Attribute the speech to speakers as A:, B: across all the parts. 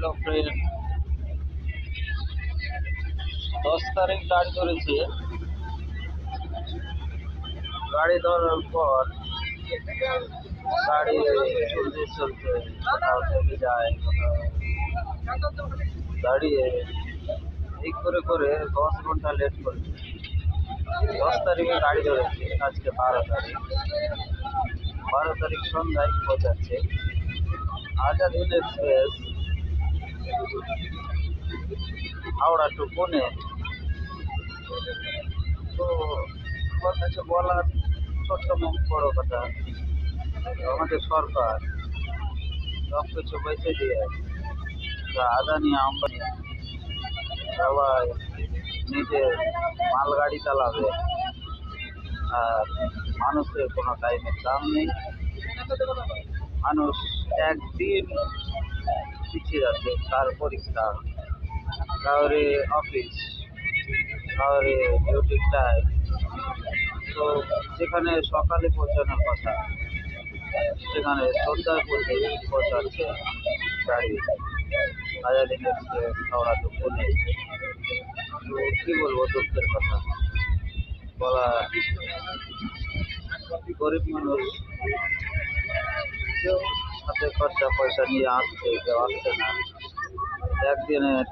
A: Hello friend, 10 তারিখ গাড়ি ধরেছি। গাড়ি ধরার পর গাড়ি চলতে চলতে কোথাও থেমে যায়, কোথাও দাঁড়িয়ে, এই করে করে 10 ঘন্টা লেট করেছি। 10 তারিখে গাড়ি ধরেছি, আজকে 12 তারিখ। 12 তারিখ সন্ধ্যায় পৌঁছাচ্ছে আজাদ হিন্দ এক্সপ্রেস হাওড়া টু পুনে। তো আমার কাছে বলার ছোট্ট মুখ বড় কথা, আমাদের সরকার সব কিছু বেঁচে দিয়ে আদানি আম্বানি সবাই নিজের মালগাড়ি চালাবে, আর মানুষের কোনো টাইমের দাম নেই। মানুষ একদিন পিছিয়ে যাচ্ছে, কার পরীক্ষা, কাউরে অফিস, কাউরে ডিউটি টাইম। তো যেখানে সকালে পৌঁছানোর কথা সেখানে সন্ধ্যায় পৌঁছাচ্ছে গাড়ি আজাদিন এক্সপ্রেস হাওড়া টু পুনে। তো কী বলবো, দুঃখের কথা বলা। গরিব মানুষ কেউ হাতে খরচা পয়সা নিয়ে আসছে, কেউ আসছে না। একদিনের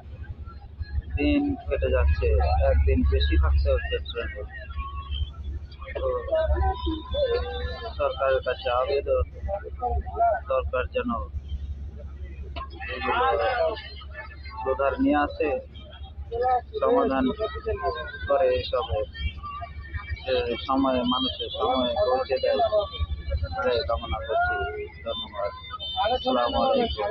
A: দিন কেটে যাচ্ছে, একদিন বেশি থাকতে হচ্ছে ট্রেনে। তো সরকারের কাছে আবেদন, সরকার যেন এগুলো সুধার নিয়ে আসে, সমাধান করে এসবের, যে সময়ে মানুষের সময় পৌঁছে দেয়, এটাই কামনা করছি। ধন্যবাদ। আসসালামু আলাইকুম।